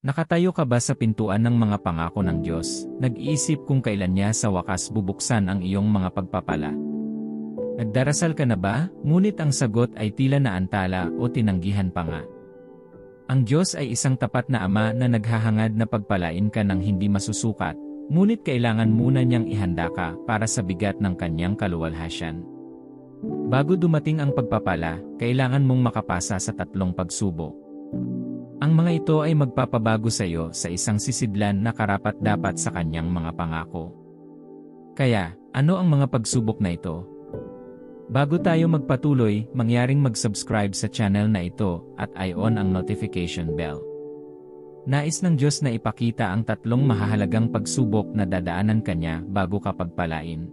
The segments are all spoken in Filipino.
Nakatayo ka ba sa pintuan ng mga pangako ng Diyos, nag-iisip kung kailan niya sa wakas bubuksan ang iyong mga pagpapala? Nagdarasal ka na ba, ngunit ang sagot ay tila naantala o tinanggihan pa nga? Ang Diyos ay isang tapat na Ama na naghahangad na pagpalain ka ng hindi masusukat, ngunit kailangan muna niyang ihanda ka para sa bigat ng kanyang kaluwalhasyan. Bago dumating ang pagpapala, kailangan mong makapasa sa 3 pagsubok. Ang mga ito ay magpapabago sa iyo sa isang sisidlan na karapat-dapat sa kanyang mga pangako. Kaya, ano ang mga pagsubok na ito? Bago tayo magpatuloy, mangyaring mag-subscribe sa channel na ito at i-on ang notification bell. Nais ng Diyos na ipakita ang 3 mahahalagang pagsubok na dadaanan kanya bago ka pagpalain.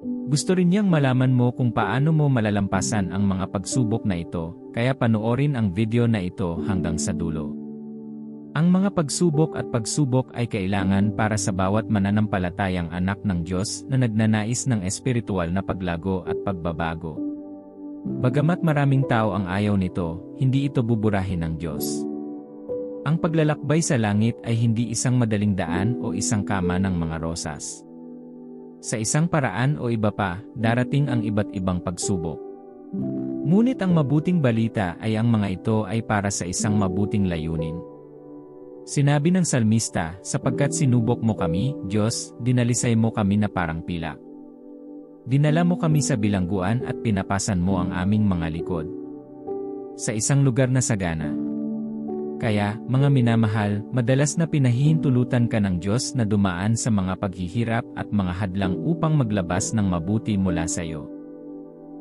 Gusto rin niyang malaman mo kung paano mo malalampasan ang mga pagsubok na ito, kaya panoorin ang video na ito hanggang sa dulo. Ang mga pagsubok at pagsubok ay kailangan para sa bawat mananampalatayang anak ng Diyos na nagnanais ng espiritual na paglago at pagbabago. Bagamat maraming tao ang ayaw nito, hindi ito buburahin ng Diyos. Ang paglalakbay sa langit ay hindi isang madaling daan o isang kama ng mga rosas. Sa isang paraan o iba pa, darating ang iba't ibang pagsubok. Ngunit ang mabuting balita ay ang mga ito ay para sa isang mabuting layunin. Sinabi ng salmista, sapagkat sinubok mo kami, Diyos, dinalisay mo kami na parang pilak. Dinala mo kami sa bilangguan at pinapasan mo ang aming mga likod. Sa isang lugar na sagana. Kaya, mga minamahal, madalas na pinahihintulutan ka ng Diyos na dumaan sa mga paghihirap at mga hadlang upang maglabas ng mabuti mula sa iyo.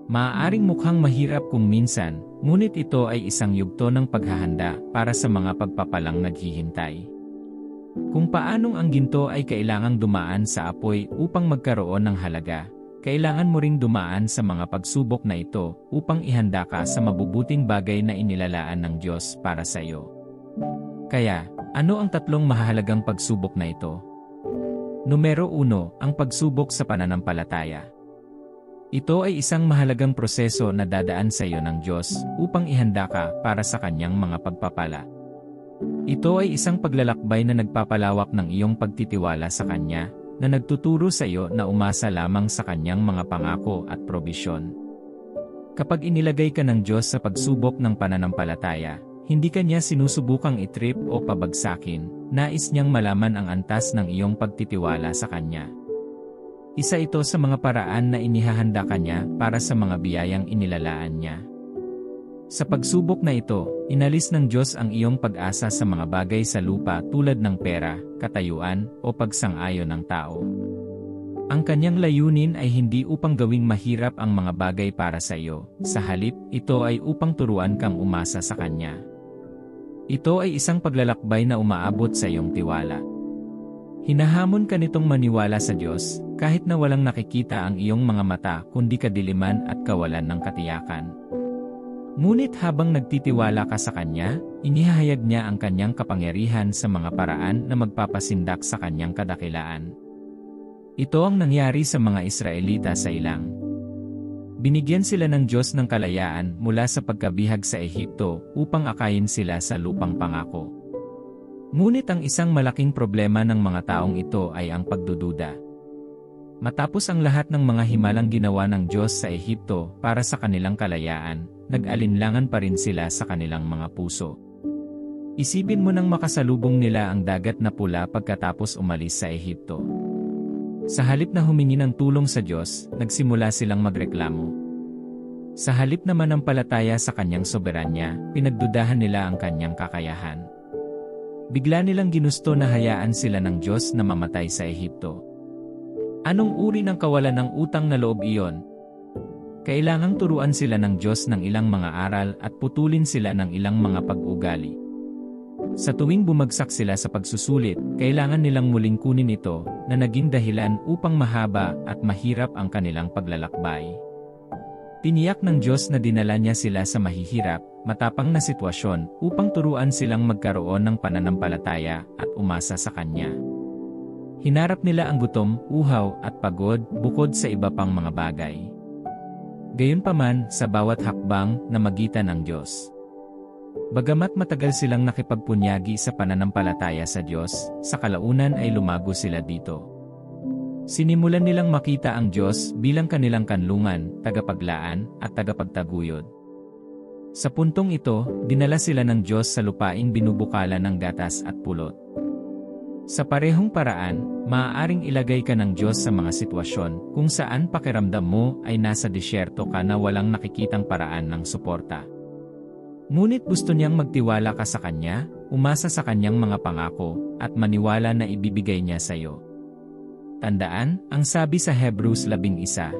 Maaaring mukhang mahirap kung minsan, ngunit ito ay isang yugto ng paghahanda para sa mga pagpapalang naghihintay. Kung paanong ang ginto ay kailangang dumaan sa apoy upang magkaroon ng halaga, kailangan mo ring dumaan sa mga pagsubok na ito upang ihanda ka sa mabubuting bagay na inilalaan ng Diyos para sa iyo. Kaya, ano ang 3 mahahalagang pagsubok na ito? Numero 1, ang pagsubok sa pananampalataya. Ito ay isang mahalagang proseso na dadaan sa iyo ng Diyos upang ihanda ka para sa kanyang mga pagpapala. Ito ay isang paglalakbay na nagpapalawak ng iyong pagtitiwala sa Kanya, na nagtuturo sa iyo na umasa lamang sa kanyang mga pangako at probisyon. Kapag inilagay ka ng Diyos sa pagsubok ng pananampalataya, hindi ka niya sinusubukang itrip o pabagsakin, nais niyang malaman ang antas ng iyong pagtitiwala sa Kanya. Isa ito sa mga paraan na inihahanda ka niya para sa mga biyayang inilalaan niya. Sa pagsubok na ito, inalis ng Diyos ang iyong pag-asa sa mga bagay sa lupa tulad ng pera, katayuan, o pagsang-ayon ng tao. Ang kanyang layunin ay hindi upang gawing mahirap ang mga bagay para sa iyo, sa halip, ito ay upang turuan kang umasa sa Kanya. Ito ay isang paglalakbay na umaabot sa iyong tiwala. Hinahamon ka nitong maniwala sa Diyos, kahit na walang nakikita ang iyong mga mata kundi kadiliman at kawalan ng katiyakan. Ngunit habang nagtitiwala ka sa Kanya, inihahayag niya ang Kanyang kapangyarihan sa mga paraan na magpapasindak sa Kanyang kadakilaan. Ito ang nangyari sa mga Israelita sa ilang. Binigyan sila ng Diyos ng kalayaan mula sa pagkabihag sa Ehipto upang akayin sila sa lupang pangako. Ngunit ang isang malaking problema ng mga taong ito ay ang pagdududa. Matapos ang lahat ng mga himalang ginawa ng Diyos sa Ehipto para sa kanilang kalayaan, nag-alinlangan pa rin sila sa kanilang mga puso. Isipin mo nang makasalubong nila ang dagat na pula pagkatapos umalis sa Ehipto. Sa halip na humingi ng tulong sa Diyos, nagsimula silang magreklamo. Sa halip na manampalataya sa Kanyang soberanya, pinagdudahan nila ang Kanyang kakayahan. Bigla nilang ginusto na hayaan sila ng Diyos na mamatay sa Ehipto. Anong uri ng kawalan ng utang na loob iyon? Kailangang turuan sila ng Diyos ng ilang mga aral at putulin sila ng ilang mga pag-ugali. Sa tuwing bumagsak sila sa pagsusulit, kailangan nilang muling kunin ito na naging dahilan upang mahaba at mahirap ang kanilang paglalakbay. Tiniyak ng Diyos na dinala niya sila sa mahihirap, matapang na sitwasyon upang turuan silang magkaroon ng pananampalataya at umasa sa Kanya. Hinarap nila ang gutom, uhaw at pagod bukod sa iba pang mga bagay. Gayunpaman, sa bawat hakbang na magitan ng Diyos. Bagamat matagal silang nakipagpunyagi sa pananampalataya sa Diyos, sa kalaunan ay lumago sila dito. Sinimulan nilang makita ang Diyos bilang kanilang kanlungan, tagapaglaan, at tagapagtaguyod. Sa puntong ito, dinala sila ng Diyos sa lupaing binubukalan ng gatas at pulot. Sa parehong paraan, maaaring ilagay ka ng Diyos sa mga sitwasyon kung saan pakiramdam mo ay nasa disyerto ka na walang nakikitang paraan ng suporta. Ngunit gusto niyang magtiwala ka sa Kanya, umasa sa Kanyang mga pangako, at maniwala na ibibigay niya sa iyo. Tandaan, ang sabi sa Hebrews 11:6,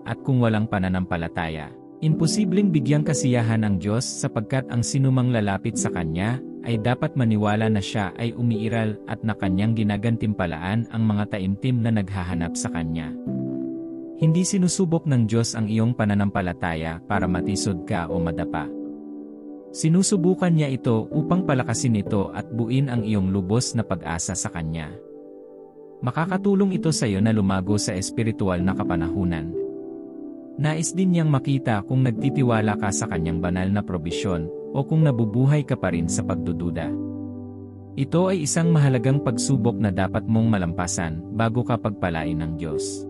at kung walang pananampalataya, imposibleng bigyang kasiyahan ang Diyos sapagkat ang sinumang lalapit sa Kanya, ay dapat maniwala na siya ay umiiral at na Kanyang ginagantimpalaan ang mga taimtim na naghahanap sa Kanya. Hindi sinusubok ng Diyos ang iyong pananampalataya para matisod ka o madapa. Sinusubukan niya ito upang palakasin ito at buin ang iyong lubos na pag-asa sa Kanya. Makakatulong ito sa iyo na lumago sa espiritual na kapanahunan. Nais din niyang makita kung nagtitiwala ka sa Kanyang banal na probisyon o kung nabubuhay ka pa rin sa pagdududa. Ito ay isang mahalagang pagsubok na dapat mong malampasan bago ka pagpalain ng Diyos.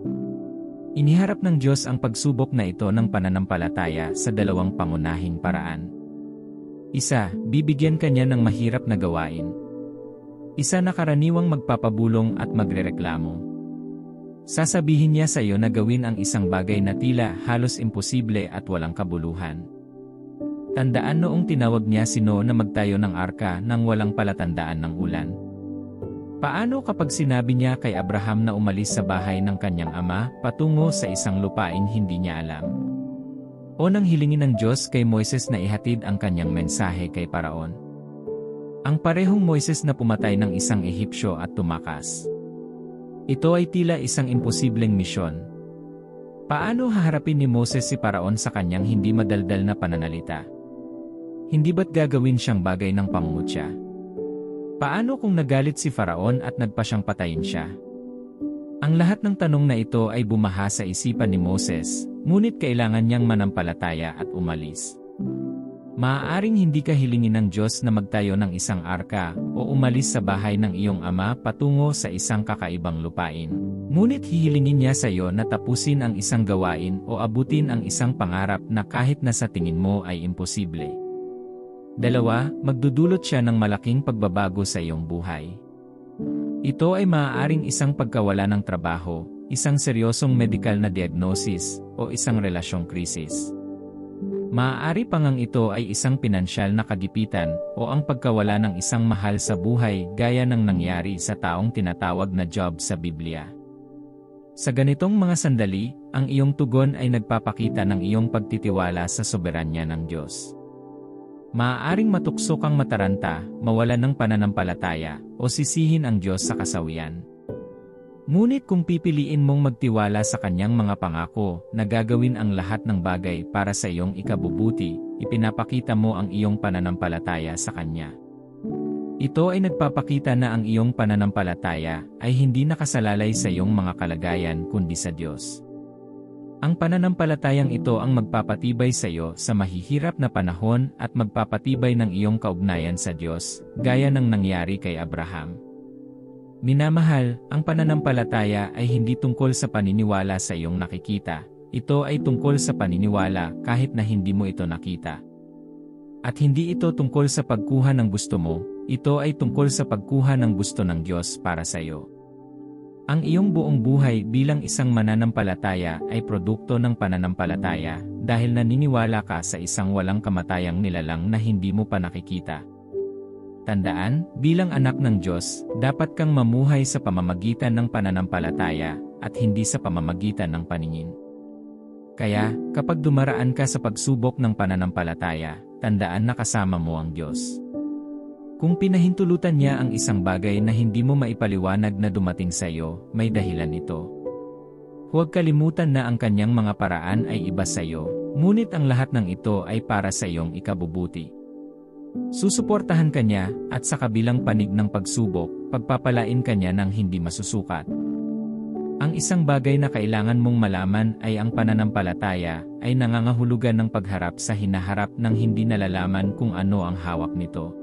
Iniharap ng Diyos ang pagsubok na ito ng pananampalataya sa dalawang pangunahing paraan. Isa, bibigyan ka niya ng mahirap na gawain. Isa na karaniwang magpapabulong at magrereklamo. Sasabihin niya sa iyo na gawin ang isang bagay na tila halos imposible at walang kabuluhan. Tandaan noong tinawag niya si Noe na magtayo ng arka nang walang palatandaan ng ulan. Paano kapag sinabi niya kay Abraham na umalis sa bahay ng kanyang ama patungo sa isang lupain hindi niya alam? O nang hilingin ng Diyos kay Moises na ihatid ang kanyang mensahe kay Paraon? Ang parehong Moises na pumatay ng isang Ehipsyo at tumakas. Ito ay tila isang imposibleng misyon. Paano haharapin ni Moses si Paraon sa kanyang hindi madaldal na pananalita? Hindi ba't gagawin siyang bagay ng pangungutya? Paano kung nagalit si Faraon at nagpa siyang patayin siya? Ang lahat ng tanong na ito ay bumaha sa isipan ni Moses, ngunit kailangan niyang manampalataya at umalis. Maaaring hindi ka hilingin ng Diyos na magtayo ng isang arka o umalis sa bahay ng iyong ama patungo sa isang kakaibang lupain. Ngunit hihilingin niya sa iyo na tapusin ang isang gawain o abutin ang isang pangarap na kahit na sa tingin mo ay imposible. Dalawa, magdudulot siya ng malaking pagbabago sa iyong buhay. Ito ay maaaring isang pagkawala ng trabaho, isang seryosong medikal na diagnosis, o isang relasyong krisis. Maaari pa ngang ito ay isang pinansyal na kagipitan o ang pagkawala ng isang mahal sa buhay gaya ng nangyari sa taong tinatawag na Job sa Biblia. Sa ganitong mga sandali, ang iyong tugon ay nagpapakita ng iyong pagtitiwala sa soberanya ng Diyos. Maaaring matukso kang mataranta, mawalan ng pananampalataya, o sisihin ang Diyos sa kasawian. Ngunit kung pipiliin mong magtiwala sa Kanyang mga pangako na gagawin ang lahat ng bagay para sa iyong ikabubuti, ipinapakita mo ang iyong pananampalataya sa Kanya. Ito ay nagpapakita na ang iyong pananampalataya ay hindi nakasalalay sa iyong mga kalagayan kundi sa Diyos. Ang pananampalatayang ito ang magpapatibay sa iyo sa mahihirap na panahon at magpapatibay ng iyong kaugnayan sa Diyos, gaya ng nangyari kay Abraham. Minamahal, ang pananampalataya ay hindi tungkol sa paniniwala sa iyong nakikita, ito ay tungkol sa paniniwala kahit na hindi mo ito nakita. At hindi ito tungkol sa pagkuha ng gusto mo, ito ay tungkol sa pagkuha ng gusto ng Diyos para sa iyo. Ang iyong buong buhay bilang isang mananampalataya ay produkto ng pananampalataya dahil naniniwala ka sa isang walang kamatayang nilalang na hindi mo pa nakikita. Tandaan, bilang anak ng Diyos, dapat kang mamuhay sa pamamagitan ng pananampalataya at hindi sa pamamagitan ng paningin. Kaya, kapag dumaraan ka sa pagsubok ng pananampalataya, tandaan na kasama mo ang Diyos. Kung pinahintulutan niya ang isang bagay na hindi mo maipaliwanag na dumating sa iyo, may dahilan ito. Huwag kalimutan na ang kanyang mga paraan ay iba sa iyo, ngunit ang lahat ng ito ay para sa iyong ikabubuti. Susuportahan ka niya, at sa kabilang panig ng pagsubok, pagpapalain ka niya ng hindi masusukat. Ang isang bagay na kailangan mong malaman ay ang pananampalataya ay nangangahulugan ng pagharap sa hinaharap ng hindi nalalaman kung ano ang hawak nito.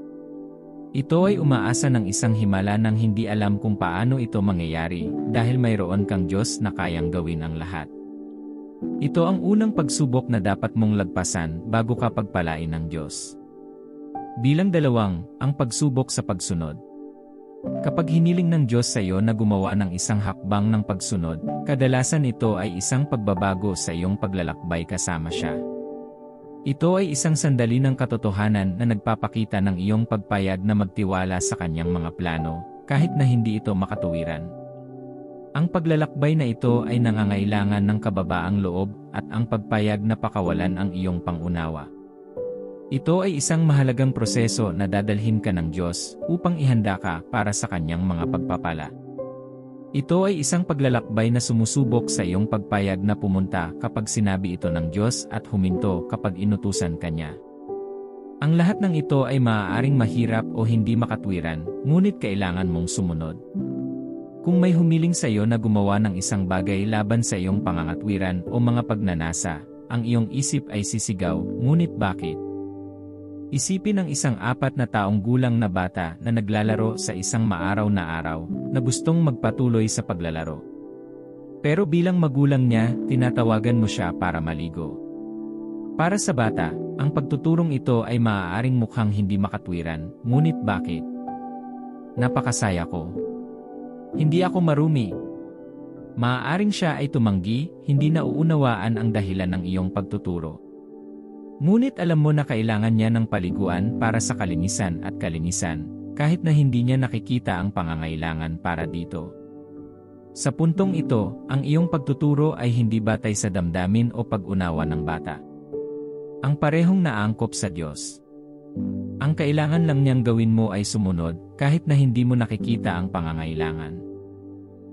Ito ay umaasa ng isang himala nang hindi alam kung paano ito mangyayari dahil mayroon kang Diyos na kayang gawin ang lahat. Ito ang unang pagsubok na dapat mong lagpasan bago ka pagpalain ng Diyos. Bilang 2, ang pagsubok sa pagsunod. Kapag hiniling ng Diyos sa iyo na gumawa ng isang hakbang ng pagsunod, kadalasan ito ay isang pagbabago sa iyong paglalakbay kasama siya. Ito ay isang sandali ng katotohanan na nagpapakita ng iyong pagpayag na magtiwala sa kanyang mga plano, kahit na hindi ito makatuwiran. Ang paglalakbay na ito ay nangangailangan ng kababaang loob at ang pagpayag na pakawalan ang iyong pangunawa. Ito ay isang mahalagang proseso na dadalhin ka ng Diyos upang ihanda ka para sa kanyang mga pagpapala. Ito ay isang paglalakbay na sumusubok sa iyong pagpayag na pumunta kapag sinabi ito ng Diyos at huminto kapag inutusan kanya. Ang lahat ng ito ay maaaring mahirap o hindi makatwiran, ngunit kailangan mong sumunod. Kung may humiling sa iyo na gumawa ng isang bagay laban sa iyong pangangatwiran o mga pagnanasa, ang iyong isip ay sisigaw, ngunit bakit? Isipin ang isang 4 na taong gulang na bata na naglalaro sa isang maaraw na araw na gustong magpatuloy sa paglalaro. Pero bilang magulang niya, tinatawagan mo siya para maligo. Para sa bata, ang pagtuturong ito ay maaaring mukhang hindi makatwiran, ngunit bakit? Napakasaya ko. Hindi ako marumi. Maaaring siya ay tumanggi, hindi nauunawaan ang dahilan ng iyong pagtuturo. Ngunit alam mo na kailangan niya ng paliguan para sa kalinisan at kalinisan, kahit na hindi niya nakikita ang pangangailangan para dito. Sa puntong ito, ang iyong pagtuturo ay hindi batay sa damdamin o pag-unawa ng bata. Ang parehong naangkop sa Diyos. Ang kailangan lang niyang gawin mo ay sumunod, kahit na hindi mo nakikita ang pangangailangan.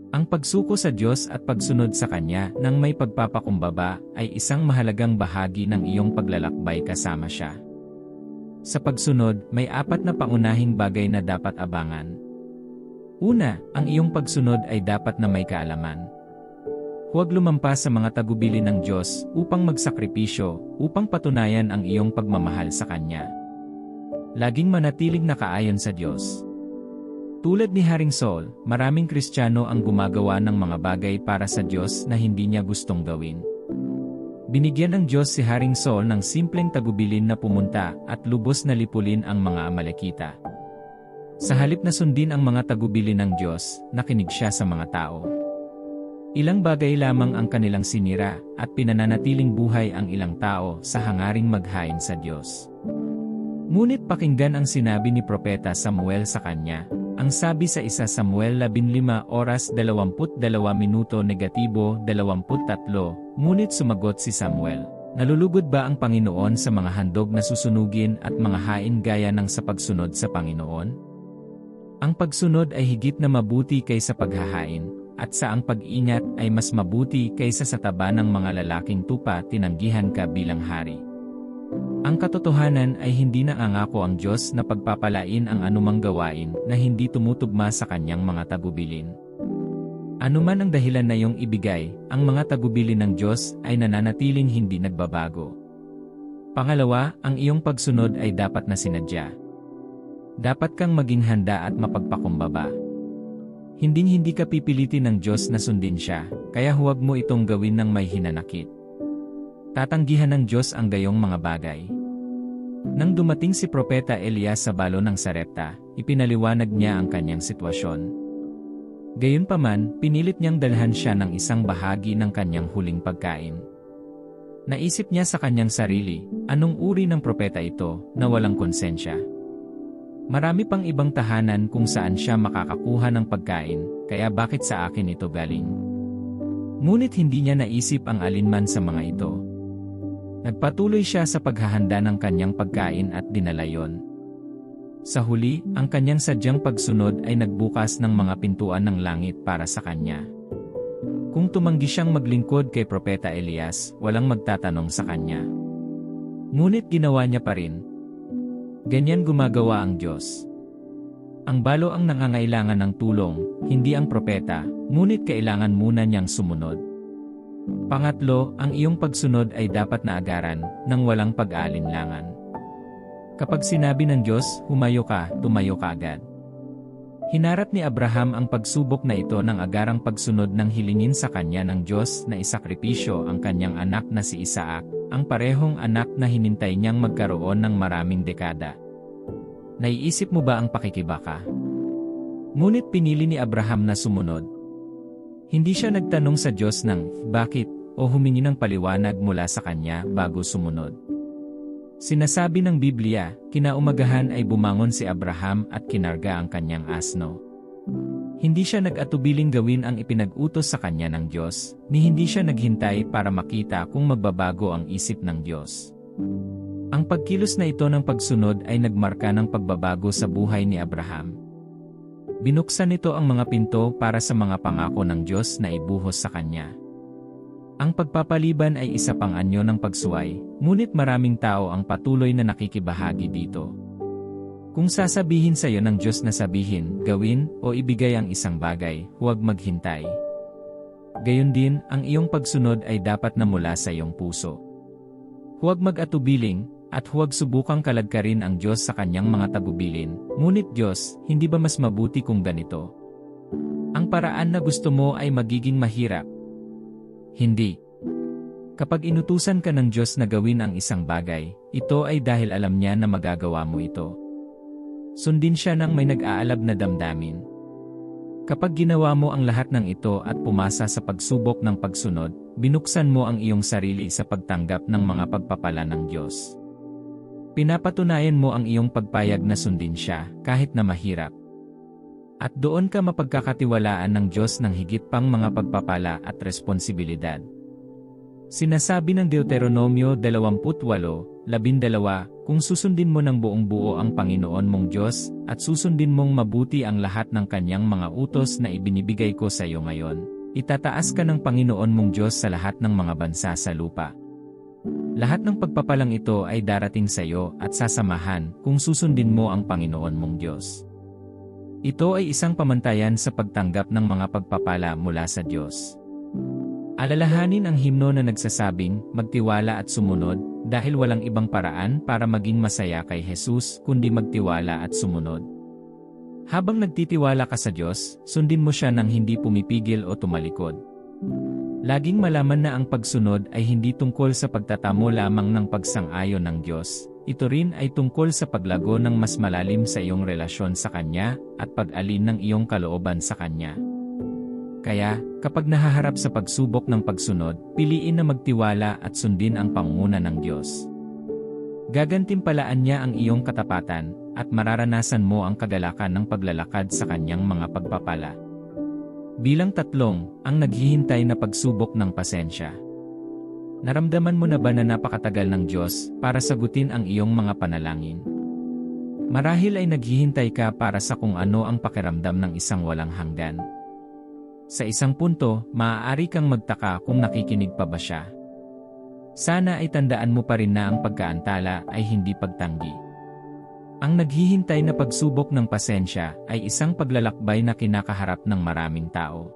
Ang pagsuko sa Diyos at pagsunod sa Kanya nang may pagpapakumbaba ay isang mahalagang bahagi ng iyong paglalakbay kasama siya. Sa pagsunod, may 4 na pangunahing bagay na dapat abangan. Una, ang iyong pagsunod ay dapat na may kaalaman. Huwag lumampas sa mga tagubilin ng Diyos upang magsakripisyo, upang patunayan ang iyong pagmamahal sa Kanya. Laging manatiling nakaayon sa Diyos. Tulad ni Haring Saul, maraming Kristiyano ang gumagawa ng mga bagay para sa Diyos na hindi niya gustong gawin. Binigyan ng Diyos si Haring Saul ng simpleng tagubilin na pumunta at lubos na lipulin ang mga Amalekita. Sa halip na sundin ang mga tagubilin ng Diyos, nakinig siya sa mga tao. Ilang bagay lamang ang kanilang sinira at pinananatiling buhay ang ilang tao sa hangaring maghain sa Diyos. Ngunit pakinggan ang sinabi ni Propeta Samuel sa kanya. Ang sabi sa 1 Samuel 15:22 -23, ngunit sumagot si Samuel, "Nalulugod ba ang Panginoon sa mga handog na susunugin at mga hain gaya ng sa pagsunod sa Panginoon? Ang pagsunod ay higit na mabuti kaysa paghahain, at sa ang pag-ingat ay mas mabuti kaysa sa taba ng mga lalaking tupa tinanggihan ka bilang hari." Ang katotohanan ay hindi nangangako ang Diyos na pagpapalain ang anumang gawain na hindi tumutugma sa kanyang mga tagubilin. Anuman ang dahilan na iyong ibigay, ang mga tagubilin ng Diyos ay nananatiling hindi nagbabago. Pangalawa, ang iyong pagsunod ay dapat na sinadya. Dapat kang maging handa at mapagpakumbaba. Hinding-hindi ka pipilitin ng Diyos na sundin siya, kaya huwag mo itong gawin ng may hinanakit. Tatanggihan ng Diyos ang gayong mga bagay. Nang dumating si Propeta Elias sa balo ng Sarepta, ipinaliwanag niya ang kanyang sitwasyon. Gayunpaman, pinilit niyang dalhan siya ng isang bahagi ng kanyang huling pagkain. Naisip niya sa kanyang sarili, anong uri ng propeta ito na walang konsensya? Marami pang ibang tahanan kung saan siya makakakuha ng pagkain, kaya bakit sa akin ito galing? Ngunit hindi niya naisip ang alinman sa mga ito. Nagpatuloy siya sa paghahanda ng kanyang pagkain at dinala yon. Sa huli, ang kanyang sadyang pagsunod ay nagbukas ng mga pintuan ng langit para sa kanya. Kung tumanggi siyang maglingkod kay Propeta Elias, walang magtatanong sa kanya. Ngunit ginawa niya pa rin. Ganyan gumagawa ang Diyos. Ang balo ang nangangailangan ng tulong, hindi ang propeta, ngunit kailangan muna niyang sumunod. Pangatlo, ang iyong pagsunod ay dapat na agaran, nang walang pag-aalinlangan. Kapag sinabi ng Diyos, humayo ka, tumayo ka agad. Hinarap ni Abraham ang pagsubok na ito ng agarang pagsunod nang hilingin sa kanya ng Diyos na isakripisyo ang kanyang anak na si Isaac, ang parehong anak na hinintay niyang magkaroon ng maraming dekada. Naiisip mo ba ang pakikibaka? Ngunit pinili ni Abraham na sumunod. Hindi siya nagtanong sa Diyos ng bakit o humingi ng paliwanag mula sa kanya bago sumunod. Sinasabi ng Biblia, kinaumagahan ay bumangon si Abraham at kinarga ang kanyang asno. Hindi siya nag-atubiling gawin ang ipinag-utos sa kanya ng Diyos, ni hindi siya naghintay para makita kung magbabago ang isip ng Diyos. Ang pagkilos na ito ng pagsunod ay nagmarka ng pagbabago sa buhay ni Abraham. Binuksan nito ang mga pinto para sa mga pangako ng Diyos na ibuhos sa kanya. Ang pagpapaliban ay isa pang anyo ng pagsuway, ngunit maraming tao ang patuloy na nakikibahagi dito. Kung sasabihin sa iyo ng Diyos na sabihin, gawin, o ibigay ang isang bagay, huwag maghintay. Gayon din, ang iyong pagsunod ay dapat na mula sa iyong puso. Huwag mag-atubiling, at huwag subukang kalagkarin ang Diyos sa kanyang mga tagubilin. Ngunit Diyos, hindi ba mas mabuti kung ganito? Ang paraan na gusto mo ay magiging mahirap. Hindi. Kapag inutusan ka ng Diyos na gawin ang isang bagay, ito ay dahil alam niya na magagawa mo ito. Sundin siya ng may nag-aalab na damdamin. Kapag ginawa mo ang lahat ng ito at pumasa sa pagsubok ng pagsunod, binuksan mo ang iyong sarili sa pagtanggap ng mga pagpapala ng Diyos. Pinapatunayan mo ang iyong pagpayag na sundin siya, kahit na mahirap. At doon ka mapagkakatiwalaan ng Diyos ng higit pang mga pagpapala at responsibilidad. Sinasabi ng Deuteronomio 28:12, kung susundin mo ng buong buo ang Panginoon mong Diyos, at susundin mong mabuti ang lahat ng kanyang mga utos na ibinibigay ko sa iyo ngayon, itataas ka ng Panginoon mong Diyos sa lahat ng mga bansa sa lupa. Lahat ng pagpapalang ito ay darating sa iyo at sasamahan kung susundin mo ang Panginoon mong Diyos. Ito ay isang pamantayan sa pagtanggap ng mga pagpapala mula sa Diyos. Alalahanin ang himno na nagsasabing, magtiwala at sumunod, dahil walang ibang paraan para maging masaya kay Jesus kundi magtiwala at sumunod. Habang nagtitiwala ka sa Diyos, sundin mo siya nang hindi pumipigil o tumalikod. Laging malaman na ang pagsunod ay hindi tungkol sa pagtatamo lamang ng pagsang-ayon ng Diyos. Ito rin ay tungkol sa paglago ng mas malalim sa iyong relasyon sa Kanya at pag-alin ng iyong kalooban sa Kanya. Kaya, kapag nahaharap sa pagsubok ng pagsunod, piliin na magtiwala at sundin ang pangunguna ng Diyos. Gagantimpalaan niya ang iyong katapatan, at mararanasan mo ang kagalakan ng paglalakad sa Kanyang mga pagpapala. Bilang 3, ang naghihintay na pagsubok ng pasensya. Naramdaman mo na ba na napakatagal ng Diyos para sagutin ang iyong mga panalangin? Marahil ay naghihintay ka para sa kung ano ang pakiramdam ng isang walang hanggan. Sa isang punto, maaari kang magtaka kung nakikinig pa ba siya. Sana ay tandaan mo pa rin na ang pagkaantala ay hindi pagtanggi. Ang naghihintay na pagsubok ng pasensya ay isang paglalakbay na kinakaharap ng maraming tao.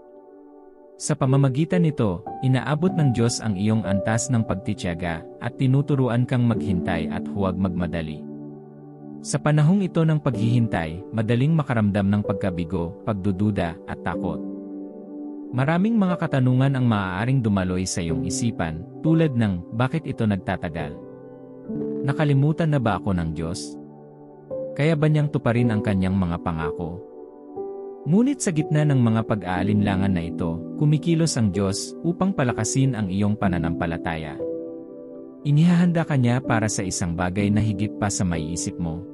Sa pamamagitan nito, inaabot ng Diyos ang iyong antas ng pagtitiyaga at tinuturuan kang maghintay at huwag magmadali. Sa panahong ito ng paghihintay, madaling makaramdam ng pagkabigo, pagdududa at takot. Maraming mga katanungan ang maaaring dumaloy sa iyong isipan, tulad ng, bakit ito nagtatagal? Nakalimutan na ba ako ng Diyos? Kaya ba niyang tuparin ang kanyang mga pangako? Ngunit sa gitna ng mga pag-aalinlangan na ito, kumikilos ang Diyos upang palakasin ang iyong pananampalataya. Inihahanda ka niya para sa isang bagay na higit pa sa maiisip mo.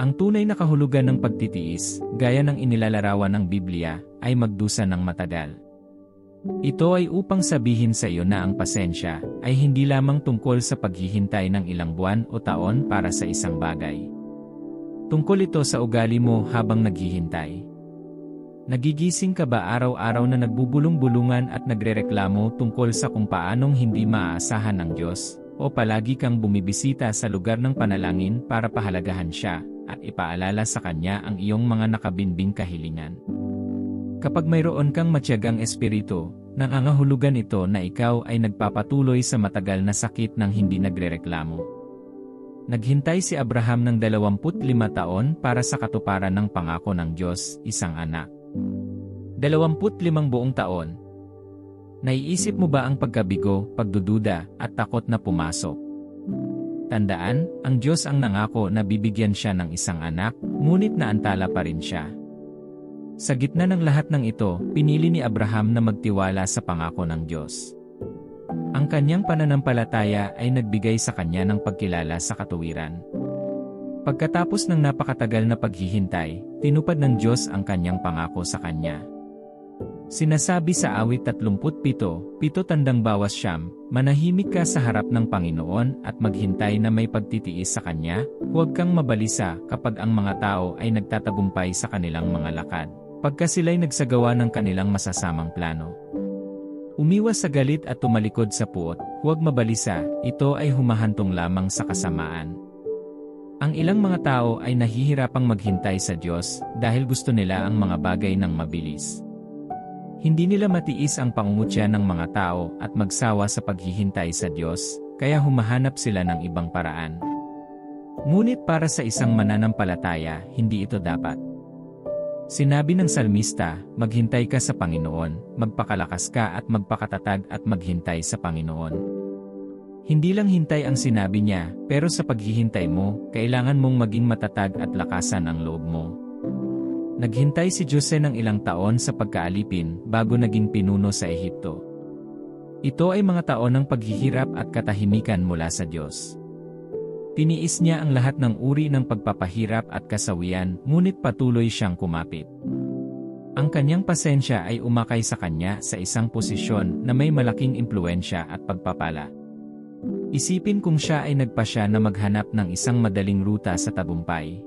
Ang tunay na kahulugan ng pagtitiis, gaya ng inilalarawan ng Biblia, ay magdusa ng matagal. Ito ay upang sabihin sa iyo na ang pasensya ay hindi lamang tungkol sa paghihintay ng ilang buwan o taon para sa isang bagay. Tungkol ito sa ugali mo habang naghihintay. Nagigising ka ba araw-araw na nagbubulong-bulungan at nagrereklamo tungkol sa kung paanong hindi maaasahan ng Diyos, o palagi kang bumibisita sa lugar ng panalangin para pahalagahan siya, at ipaalala sa Kanya ang iyong mga nakabinbing kahilingan. Kapag mayroon kang matiyagang espiritu, nangangahulugan ito na ikaw ay nagpapatuloy sa matagal na sakit ng hindi nagrereklamo. Naghintay si Abraham ng 25 taon para sa katuparan ng pangako ng Diyos, isang anak. 25 buong taon. Naiisip mo ba ang pagkabigo, pagdududa, at takot na pumasok? Tandaan, ang Diyos ang nangako na bibigyan siya ng isang anak, ngunit naantala pa rin siya. Sa gitna ng lahat ng ito, pinili ni Abraham na magtiwala sa pangako ng Diyos. Ang kanyang pananampalataya ay nagbigay sa kanya ng pagkilala sa katuwiran. Pagkatapos ng napakatagal na paghihintay, tinupad ng Diyos ang kanyang pangako sa kanya. Sinasabi sa awit 37, 7-9, manahimik ka sa harap ng Panginoon at maghintay na may pagtitiis sa Kanya, huwag kang mabalisa kapag ang mga tao ay nagtatagumpay sa kanilang mga lakad, pagka sila'y nagsagawa ng kanilang masasamang plano. Umiwas sa galit at tumalikod sa puot, huwag mabalisa, ito ay humahantong lamang sa kasamaan. Ang ilang mga tao ay nahihirapang maghintay sa Diyos dahil gusto nila ang mga bagay ng mabilis. Hindi nila matiis ang pangungutya ng mga tao at magsawa sa paghihintay sa Diyos, kaya humahanap sila ng ibang paraan. Ngunit para sa isang mananampalataya, hindi ito dapat. Sinabi ng salmista, maghintay ka sa Panginoon, magpakalakas ka at magpakatatag at maghintay sa Panginoon. Hindi lang hintay ang sinabi niya, pero sa paghihintay mo, kailangan mong maging matatag at lakasan ang loob mo. Naghintay si Jose ng ilang taon sa pagkaalipin bago naging pinuno sa Ehipto. Ito ay mga taon ng paghihirap at katahimikan mula sa Diyos. Tiniis niya ang lahat ng uri ng pagpapahirap at kasawian, ngunit patuloy siyang kumapit. Ang kanyang pasensya ay umakay sa kanya sa isang posisyon na may malaking impluensya at pagpapala. Isipin kung siya ay nagpasya na maghanap ng isang madaling ruta sa tagumpay.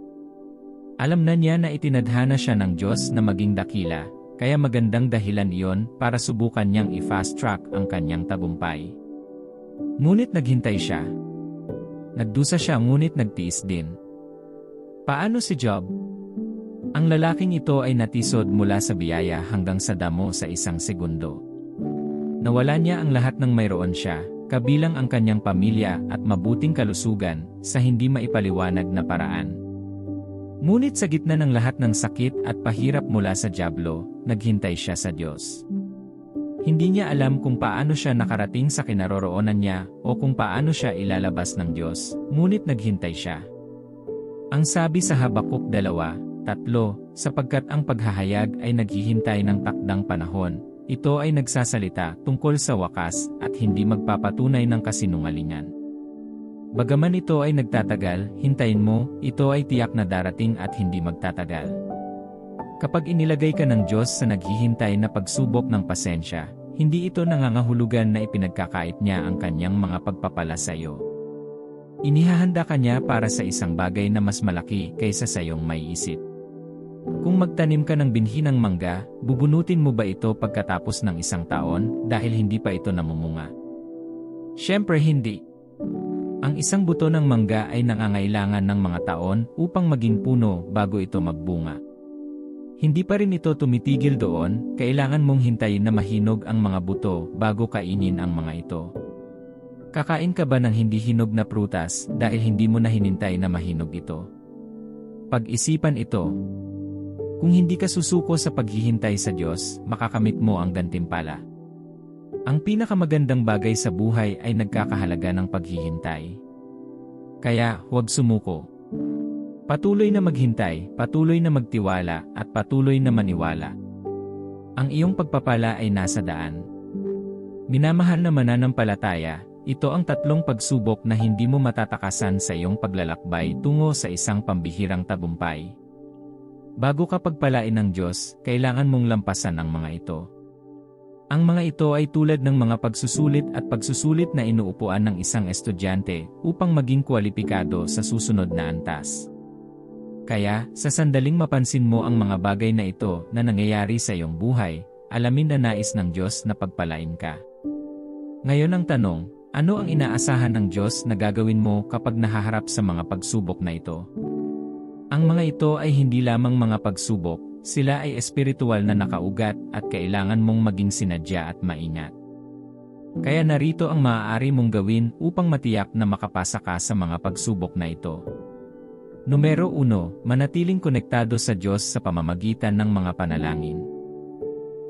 Alam na niya na itinadhana siya ng Diyos na maging dakila, kaya magandang dahilan iyon para subukan niyang i-fast track ang kanyang tagumpay. Ngunit naghintay siya. Nagdusa siya ngunit nagtiis din. Paano si Job? Ang lalaking ito ay natisod mula sa biyaya hanggang sa damo sa isang segundo. Nawala niya ang lahat ng mayroon siya, kabilang ang kanyang pamilya at mabuting kalusugan, sa hindi maipaliwanag na paraan. Ngunit sa gitna ng lahat ng sakit at pahirap mula sa dyablo, naghintay siya sa Diyos. Hindi niya alam kung paano siya nakarating sa kinaroroonan niya o kung paano siya ilalabas ng Diyos, ngunit naghintay siya. Ang sabi sa Habakuk 2:3, sapagkat ang paghahayag ay naghihintay ng takdang panahon, ito ay nagsasalita tungkol sa wakas at hindi magpapatunay ng kasinungalingan. Bagaman ito ay nagtatagal, hintayin mo, ito ay tiyak na darating at hindi magtatagal. Kapag inilagay ka ng Diyos sa naghihintay na pagsubok ng pasensya, hindi ito nangangahulugan na ipinagkakait niya ang kanyang mga pagpapala sa iyo. Inihahanda ka niya para sa isang bagay na mas malaki kaysa sa iyong maiisip. Kung magtanim ka ng binhi ng mangga, bubunutin mo ba ito pagkatapos ng isang taon dahil hindi pa ito namumunga? Siyempre hindi. Ang isang buto ng mangga ay nangangailangan ng mga taon upang maging puno bago ito magbunga. Hindi pa rin ito tumitigil doon, kailangan mong hintayin na mahinog ang mga buto bago kainin ang mga ito. Kakain ka ba ng hindi hinog na prutas dahil hindi mo na hinintay na mahinog ito? Pag-isipan ito. Kung hindi ka susuko sa paghihintay sa Diyos, makakamit mo ang gantimpala. Ang pinakamagandang bagay sa buhay ay nagkakahalaga ng paghihintay. Kaya, huwag sumuko. Patuloy na maghintay, patuloy na magtiwala, at patuloy na maniwala. Ang iyong pagpapala ay nasa daan. Minamahal na mananampalataya, ito ang 3 pagsubok na hindi mo matatakasan sa iyong paglalakbay tungo sa isang pambihirang tagumpay. Bago ka pagpalain ng Diyos, kailangan mong lampasan ang mga ito. Ang mga ito ay tulad ng mga pagsusulit at pagsusulit na inuupuan ng isang estudyante upang maging kwalipikado sa susunod na antas. Kaya, sa sandaling mapansin mo ang mga bagay na ito na nangyayari sa iyong buhay, alamin na nais ng Diyos na pagpalain ka. Ngayon ang tanong, ano ang inaasahan ng Diyos na gagawin mo kapag nahaharap sa mga pagsubok na ito? Ang mga ito ay hindi lamang mga pagsubok, sila ay espiritual na nakaugat at kailangan mong maging sinadya at maingat. Kaya narito ang maaari mong gawin upang matiyak na makapasa ka sa mga pagsubok na ito. Numero 1, manatiling konektado sa Diyos sa pamamagitan ng mga panalangin.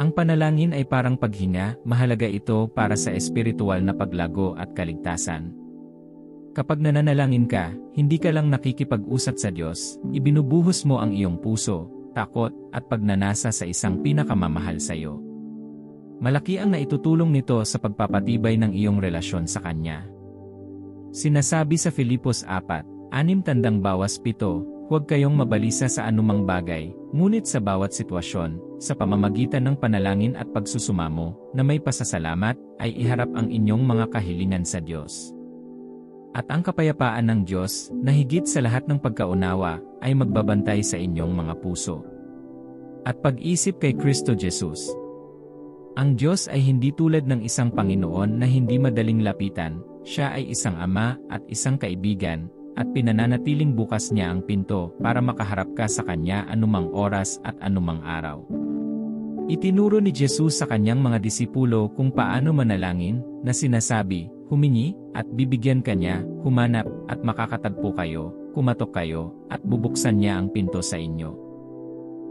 Ang panalangin ay parang paghinga, mahalaga ito para sa espiritual na paglago at kaligtasan. Kapag nananalangin ka, hindi ka lang nakikipag-usap sa Diyos, ibinubuhos mo ang iyong puso, takot, at pagnanasa sa isang pinakamamahal sa iyo. Malaki ang naitutulong nito sa pagpapatibay ng iyong relasyon sa Kanya. Sinasabi sa Filipos 4:6-7, huwag kayong mabalisa sa anumang bagay, ngunit sa bawat sitwasyon, sa pamamagitan ng panalangin at pagsusumamo, na may pasasalamat, ay iharap ang inyong mga kahilingan sa Diyos. At ang kapayapaan ng Diyos, na higit sa lahat ng pagkaunawa, ay magbabantay sa inyong mga puso. At pag-isip kay Kristo Jesus. Ang Diyos ay hindi tulad ng isang Panginoon na hindi madaling lapitan, Siya ay isang Ama at isang kaibigan, at pinananatiling bukas niya ang pinto para makaharap ka sa Kanya anumang oras at anumang araw. Itinuro ni Jesus sa Kanyang mga disipulo kung paano manalangin, na sinasabi, humingi, at bibigyan Kanya, humanap, at makakatagpo kayo, kumatok kayo, at bubuksan Niya ang pinto sa inyo.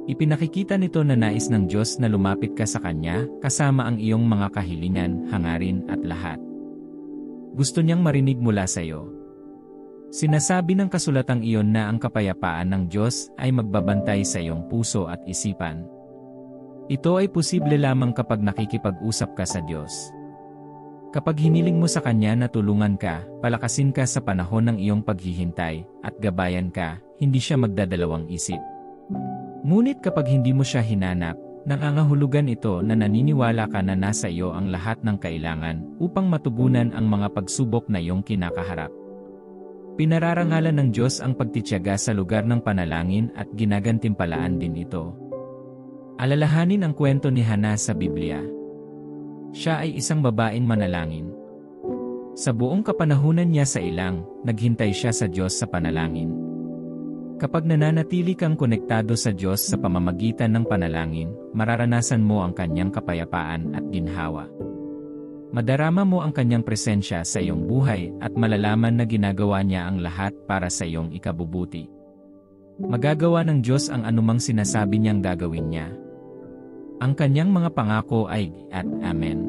Ipinakikita nito na nais ng Diyos na lumapit ka sa Kanya, kasama ang iyong mga kahilingan, hangarin, at lahat. Gusto Niyang marinig mula sa iyo. Sinasabi ng kasulatang iyon na ang kapayapaan ng Diyos ay magbabantay sa iyong puso at isipan. Ito ay posible lamang kapag nakikipag-usap ka sa Diyos. Kapag hiniling mo sa Kanya na tulungan ka, palakasin ka sa panahon ng iyong paghihintay, at gabayan ka, hindi Siya magdadalawang isip. Ngunit kapag hindi mo Siya hinanap, nangangahulugan ito na naniniwala ka na nasa iyo ang lahat ng kailangan upang matugunan ang mga pagsubok na iyong kinakaharap. Pinararangalan ng Diyos ang pagtitiyaga sa lugar ng panalangin at ginagantimpalaan din ito. Alalahanin ang kwento ni Hana sa Biblia. Siya ay isang babaeng manalangin. Sa buong kapanahunan niya sa ilang, naghintay siya sa Diyos sa panalangin. Kapag nananatili kang konektado sa Diyos sa pamamagitan ng panalangin, mararanasan mo ang Kanyang kapayapaan at ginhawa. Madarama mo ang Kanyang presensya sa iyong buhay at malalaman na ginagawa Niya ang lahat para sa iyong ikabubuti. Magagawa ng Diyos ang anumang sinasabi Niyang gagawin Niya. Ang Kanyang mga pangako ay at Amen.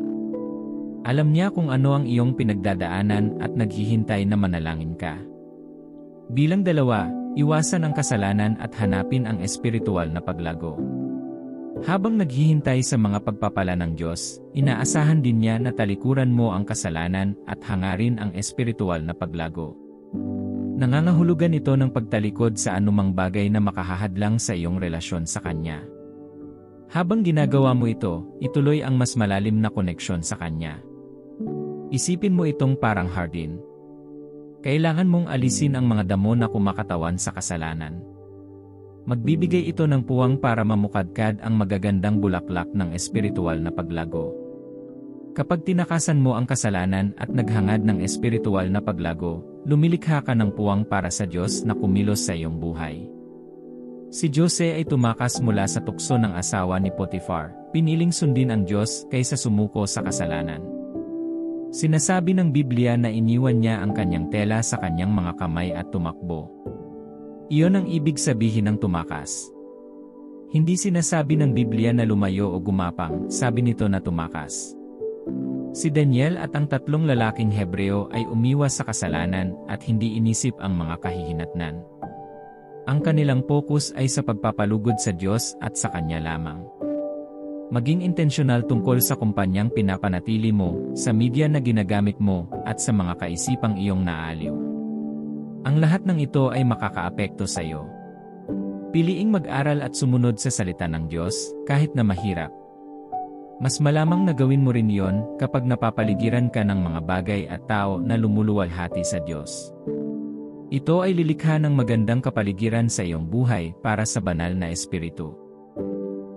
Alam Niya kung ano ang iyong pinagdadaanan at naghihintay na manalangin ka. Bilang 2, iwasan ang kasalanan at hanapin ang espiritual na paglago. Habang naghihintay sa mga pagpapala ng Diyos, inaasahan din Niya na talikuran mo ang kasalanan at hangarin ang espiritual na paglago. Nangangahulugan ito ng pagtalikod sa anumang bagay na makahahadlang sa iyong relasyon sa Kanya. Habang ginagawa mo ito, ituloy ang mas malalim na koneksyon sa Kanya. Isipin mo itong parang hardin. Kailangan mong alisin ang mga damo na kumakatawan sa kasalanan. Magbibigay ito ng puwang para mamukadkad ang magagandang bulaklak ng espiritual na paglago. Kapag tinakasan mo ang kasalanan at naghangad ng espiritual na paglago, lumilikha ka ng puwang para sa Diyos na kumilos sa iyong buhay. Si Jose ay tumakas mula sa tukso ng asawa ni Potiphar, piniling sundin ang Diyos kaysa sumuko sa kasalanan. Sinasabi ng Biblia na iniwan niya ang kanyang tela sa kanyang mga kamay at tumakbo. Iyon ang ibig sabihin ng tumakas. Hindi sinasabi ng Biblia na lumayo o gumapang, sabi nito na tumakas. Si Daniel at ang 3 lalaking Hebreo ay umiwas sa kasalanan at hindi inisip ang mga kahihinatnan. Ang kanilang focus ay sa pagpapalugod sa Diyos at sa Kanya lamang. Maging intensyonal tungkol sa kumpanyang pinapanatili mo, sa media na ginagamit mo, at sa mga kaisipang iyong naaliw. Ang lahat ng ito ay makakaapekto sa iyo. Piliing mag-aral at sumunod sa salita ng Diyos, kahit na mahirap. Mas malamang na gawin mo rin yon kapag napapaligiran ka ng mga bagay at tao na lumuluwalhati sa Diyos. Ito ay lilikha ng magandang kapaligiran sa iyong buhay para sa banal na espiritu.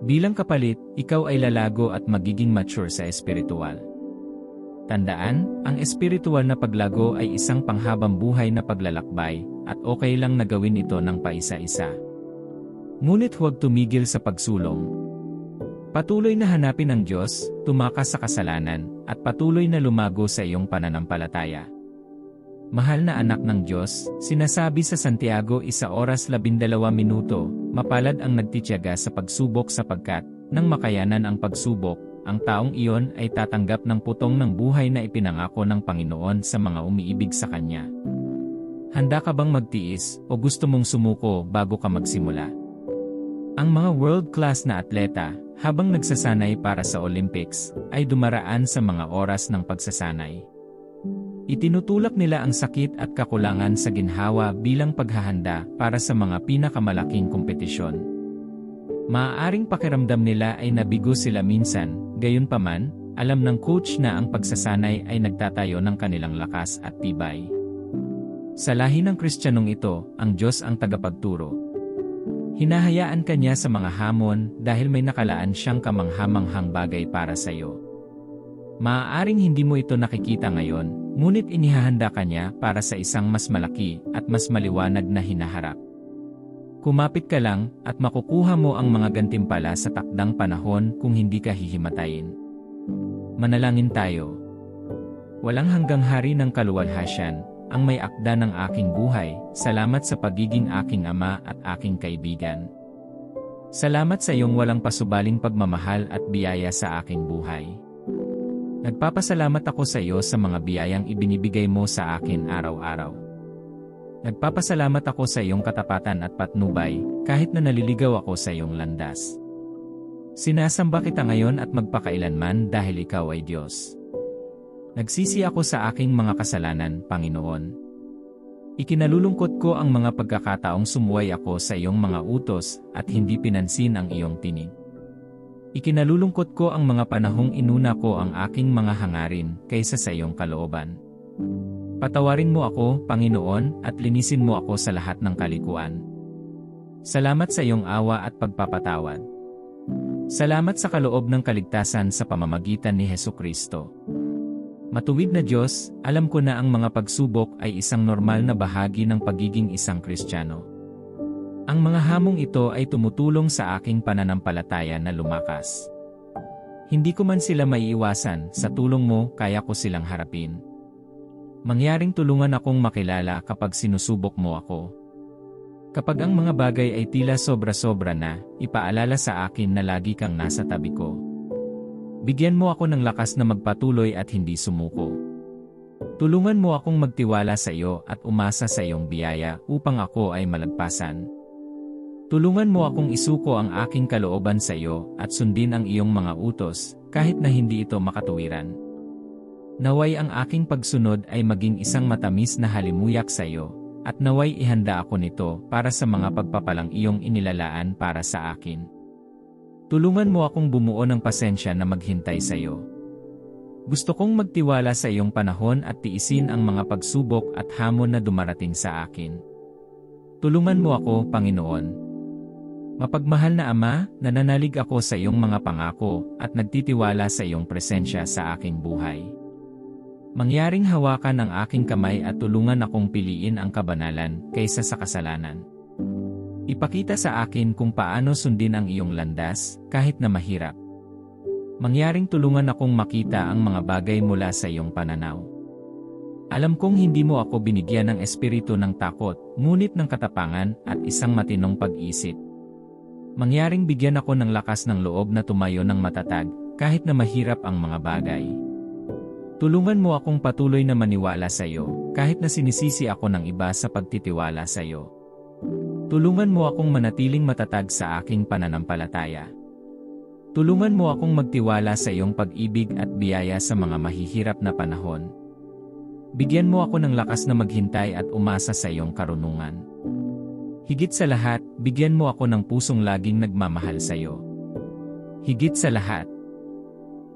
Bilang kapalit, ikaw ay lalago at magiging mature sa espiritual. Tandaan, ang espiritual na paglago ay isang panghabang buhay na paglalakbay, at okay lang na gawin ito ng paisa-isa. Ngunit huwag tumigil sa pagsulong. Patuloy na hanapin ang Diyos, tumakas sa kasalanan, at patuloy na lumago sa iyong pananampalataya. Mahal na anak ng Diyos, sinasabi sa Santiago 1:12, mapalad ang nagtitiyaga sa pagsubok sapagkat, nang makayanan ang pagsubok, ang taong iyon ay tatanggap ng putong ng buhay na ipinangako ng Panginoon sa mga umiibig sa Kanya. Handa ka bang magtiis o gusto mong sumuko bago ka magsimula? Ang mga world-class na atleta, habang nagsasanay para sa Olympics, ay dumaraan sa mga oras ng pagsasanay. Itinutulak nila ang sakit at kakulangan sa ginhawa bilang paghahanda para sa mga pinakamalaking kompetisyon. Maaaring pakiramdam nila ay nabigo sila minsan, gayunpaman, alam ng coach na ang pagsasanay ay nagtatayo ng kanilang lakas at tibay. Sa lahi ng Kristiyanong ito, ang Diyos ang tagapagturo. Hinahayaan ka niya sa mga hamon dahil may nakalaan siyang kamanghamanghang bagay para sa iyo. Maaaring hindi mo ito nakikita ngayon, ngunit inihahanda ka niya para sa isang mas malaki at mas maliwanag na hinaharap. Kumapit ka lang at makukuha mo ang mga gantimpala sa takdang panahon kung hindi ka hihimatayin. Manalangin tayo. Walang hanggang hari ng kaluwalhatian, ang may akda ng aking buhay, salamat sa pagiging aking ama at aking kaibigan. Salamat sa iyong walang pasubaling pagmamahal at biyaya sa aking buhay. Nagpapasalamat ako sa iyo sa mga biyayang ibinibigay mo sa akin araw-araw. Nagpapasalamat ako sa iyong katapatan at patnubay, kahit na naliligaw ako sa iyong landas. Sinasamba kita ngayon at magpakailanman dahil ikaw ay Diyos. Nagsisi ako sa aking mga kasalanan, Panginoon. Ikinalulungkot ko ang mga pagkakataong sumuway ako sa iyong mga utos at hindi pinansin ang iyong tinig. Ikinalulungkot ko ang mga panahong inuna ko ang aking mga hangarin kaysa sa iyong kalooban. Patawarin mo ako, Panginoon, at linisin mo ako sa lahat ng kalikuan. Salamat sa iyong awa at pagpapatawad. Salamat sa kaloob ng kaligtasan sa pamamagitan ni Hesukristo. Matuwid na Diyos, alam ko na ang mga pagsubok ay isang normal na bahagi ng pagiging isang Kristiyano. Ang mga hamong ito ay tumutulong sa aking pananampalataya na lumakas. Hindi ko man sila maiiwasan, sa tulong mo, kaya ko silang harapin. Mangyaring tulungan akong makilala kapag sinusubok mo ako. Kapag ang mga bagay ay tila sobra-sobra na, ipaalala sa akin na lagi kang nasa tabi ko. Bigyan mo ako ng lakas na magpatuloy at hindi sumuko. Tulungan mo akong magtiwala sa iyo at umasa sa iyong biyaya upang ako ay malagpasan. Tulungan mo akong isuko ang aking kalooban sa iyo at sundin ang iyong mga utos, kahit na hindi ito makatuwiran. Naway ang aking pagsunod ay maging isang matamis na halimuyak sa iyo, at naway ihanda ako nito para sa mga pagpapalang iyong inilalaan para sa akin. Tulungan mo akong bumuo ng pasensya na maghintay sa iyo. Gusto kong magtiwala sa iyong panahon at tiisin ang mga pagsubok at hamon na dumarating sa akin. Tulungan mo ako, Panginoon. Mapagmahal na Ama, nananalig ako sa iyong mga pangako at nagtitiwala sa iyong presensya sa aking buhay. Mangyaring hawakan ang aking kamay at tulungan akong piliin ang kabanalan kaysa sa kasalanan. Ipakita sa akin kung paano sundin ang iyong landas, kahit na mahirap. Mangyaring tulungan akong makita ang mga bagay mula sa iyong pananaw. Alam kong hindi mo ako binigyan ng espiritu ng takot, ngunit ng katapangan at isang matinong pag-isip. Mangyaring bigyan ako ng lakas ng loob na tumayo ng matatag, kahit na mahirap ang mga bagay. Tulungan mo akong patuloy na maniwala sa iyo, kahit na sinisisi ako ng iba sa pagtitiwala sa iyo. Tulungan mo akong manatiling matatag sa aking pananampalataya. Tulungan mo akong magtiwala sa iyong pag-ibig at biyaya sa mga mahihirap na panahon. Bigyan mo ako ng lakas na maghintay at umasa sa iyong karunungan. Higit sa lahat, bigyan mo ako ng pusong laging nagmamahal sa iyo. Higit sa lahat,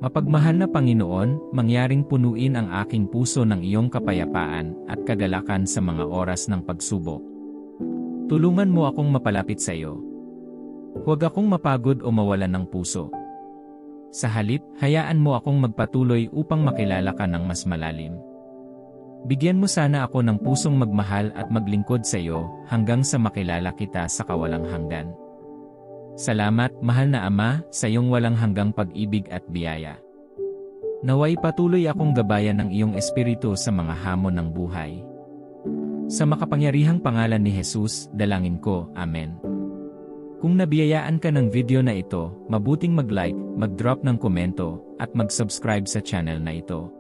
mapagmahal na Panginoon, mangyaring punuin ang aking puso ng iyong kapayapaan at kagalakan sa mga oras ng pagsubok. Tulungan mo akong mapalapit sa iyo. Huwag akong mapagod o mawalan ng puso. Sa halip, hayaan mo akong magpatuloy upang makilala ka ng mas malalim. Bigyan mo sana ako ng pusong magmahal at maglingkod sa iyo hanggang sa makilala kita sa kawalang hanggan. Salamat, mahal na Ama, sa iyong walang hanggang pag-ibig at biyaya. Naway patuloy akong gabayan ng iyong espiritu sa mga hamon ng buhay. Sa makapangyarihang pangalan ni Jesus, dalangin ko, Amen. Kung nabiyayaan ka ng video na ito, mabuting mag-like, mag-drop ng komento, at mag-subscribe sa channel na ito.